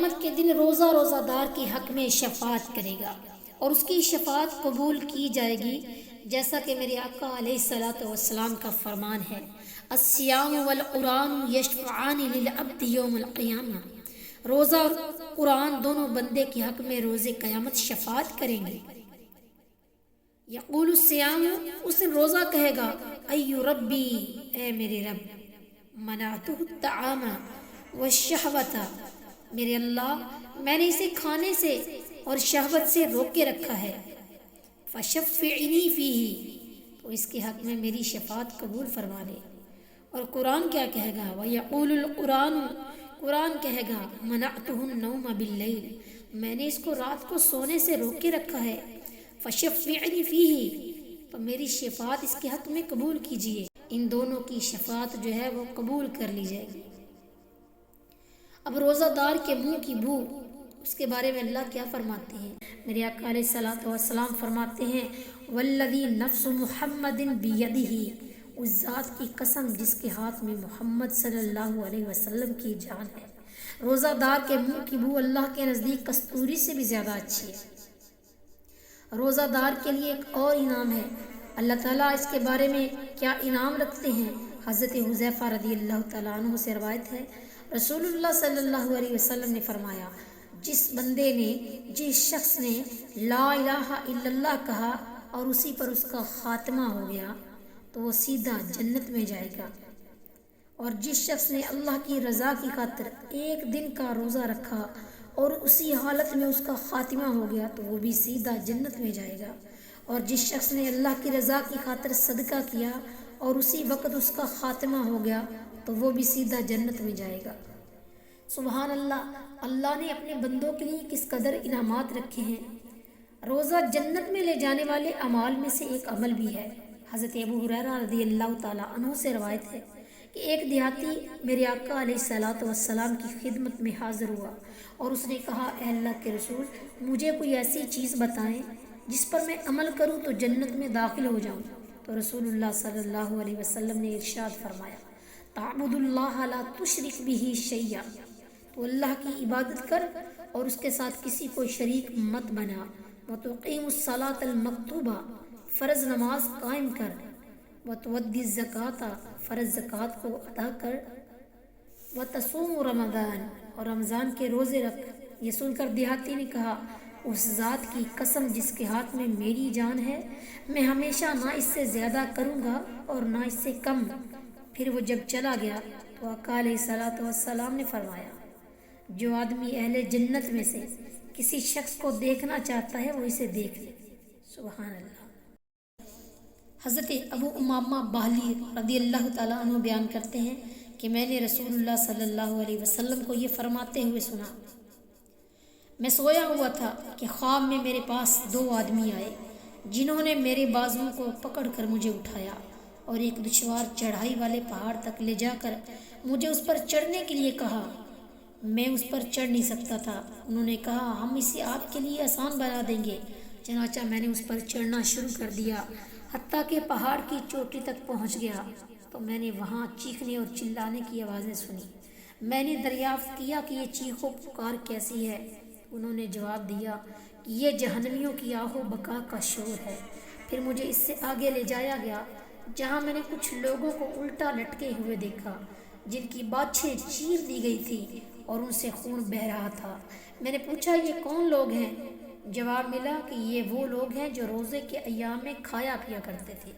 قیامت کے دن روزہ دار کے حق میں شفاعت کرے گا اور اس کی شفاعت قبول کی جائے گی، جیسا کہ میرے آقا علیہ الصلوۃ والسلام کا فرمان ہے، الصیام والقرآن یشفعان للعبد یوم القیامہ، روزہ اور قرآن دونوں بندے کے حق میں روز قیامت شفاعت کریں گے۔ یقول الصیام، اس دن روزہ کہے گا، ای ربی، اے میرے رب، منعتہ الطعام والشہوۃ، میرے اللہ میں نے اسے کھانے سے اور شہوت سے روک کے رکھا ہے، فشفعنی فیہ، تو اس کے حق میں میری شفاعت قبول فرما لے۔ اور قرآن کیا کہے گا، وَيَقُولُ الْقُرْآنُ، قرآن کہے گا، مَنَعْتُهُ النَّوْمَ بِاللَّيْلِ، میں نے اس کو رات کو سونے سے روک کے رکھا ہے، فشفعنی فیہ، تو میری شفاعت اس کے حق میں قبول کیجئے۔ ان دونوں کی شفاعت جو ہے وہ قبول کر لی جائے گی۔ اب روزہ دار کے منہ کی بو، اس کے بارے میں اللہ کیا فرماتے ہیں؟ میرے آقا علیہ الصلوۃ والسلام فرماتے ہیں، والذی نفس محمد بیدہ، اس ذات کی قسم جس کے ہاتھ میں محمد صلی اللہ علیہ وسلم کی جان ہے، روزہ دار کے منہ کی بو اللہ کے نزدیک کستوری سے بھی زیادہ اچھی ہے۔ روزہ دار کے لیے ایک اور انعام ہے، اللہ تعالیٰ اس کے بارے میں کیا انعام رکھتے ہیں؟ حضرت حذیفہ رضی اللہ تعالیٰ عنہ سے روایت ہے، رسول اللہ صلی اللہ علیہ وسلم نے فرمایا، جس شخص نے لا الہ الا اللہ کہا اور اسی پر اس کا خاتمہ ہو گیا تو وہ سیدھا جنت میں جائے گا، اور جس شخص نے اللہ کی رضا کی خاطر ایک دن کا روزہ رکھا اور اسی حالت میں اس کا خاتمہ ہو گیا تو وہ بھی سیدھا جنت میں جائے گا، اور جس شخص نے اللہ کی رضا کی خاطر صدقہ کیا اور اسی وقت اس کا خاتمہ ہو گیا تو وہ بھی سیدھا جنت میں جائے گا۔ سبحان اللہ، اللہ نے اپنے بندوں کے لیے کس قدر انعامات رکھے ہیں۔ روزہ جنت میں لے جانے والے اعمال میں سے ایک عمل بھی ہے۔ حضرت ابو ہریرہ رضی اللہ تعالیٰ عنہ سے روایت ہے کہ ایک دیہاتی میرے آقا علیہ الصلوۃ والسلام کی خدمت میں حاضر ہوا اور اس نے کہا، اے اللہ کے رسول، مجھے کوئی ایسی چیز بتائیں جس پر میں عمل کروں تو جنت میں داخل ہو جاؤں۔ تو رسول اللہ صلی اللہ علیہ وسلم نے ارشاد فرمایا، تعبد اللہ لا تشرک بہ شیئا، تو اللہ کی عبادت کر اور اس کے ساتھ کسی کو شریک مت بنا، وتقیم الصلاۃ المکتوبہ، فرض نماز قائم کر، وتؤدی الزکوٰۃ، فرض زکوٰۃ کو ادا کر، وتصوم رمضان، اور رمضان کے روزے رکھ۔ یہ سن کر دیہاتی نے کہا، اس ذات کی قسم جس کے ہاتھ میں میری جان ہے، میں ہمیشہ نہ اس سے زیادہ کروں گا اور نہ اس سے کم۔ پھر وہ جب چلا گیا تو آقا علیہ الصلوۃ والسلام نے فرمایا، جو آدمی اہل جنت میں سے کسی شخص کو دیکھنا چاہتا ہے وہ اسے دیکھ لے۔ سبحان اللہ۔ حضرت ابو امامہ باہلی رضی اللہ تعالیٰ عنہ بیان کرتے ہیں کہ میں نے رسول اللہ صلی اللہ علیہ وسلم کو یہ فرماتے ہوئے سنا، میں سویا ہوا تھا کہ خواب میں میرے پاس دو آدمی آئے جنہوں نے میرے بازوؤں کو پکڑ کر مجھے اٹھایا اور ایک دشوار چڑھائی والے پہاڑ تک لے جا کر مجھے اس پر چڑھنے کے لیے کہا۔ میں اس پر چڑھ نہیں سکتا تھا۔ انہوں نے کہا، ہم اسے آپ کے لیے آسان بنا دیں گے۔ چنانچہ میں نے اس پر چڑھنا شروع کر دیا، حتیٰ کہ پہاڑ کی چوٹی تک پہنچ گیا تو میں نے وہاں چیخنے اور چلانے کی آوازیں سنی۔ میں نے دریافت کیا کہ یہ چیخ و پکار کیسی ہے؟ انہوں نے جواب دیا کہ یہ جہنمیوں کی آہ و بکا کا شور ہے۔ پھر مجھے اس سے آگے لے جایا گیا جہاں میں نے کچھ لوگوں کو الٹا لٹکے ہوئے دیکھا جن کی باچھیں چیر دی گئی تھی اور ان سے خون بہہ رہا تھا۔ میں نے پوچھا، یہ کون لوگ ہیں؟ جواب ملا کہ یہ وہ لوگ ہیں جو روزے کے ایام میں کھایا پیا کرتے تھے۔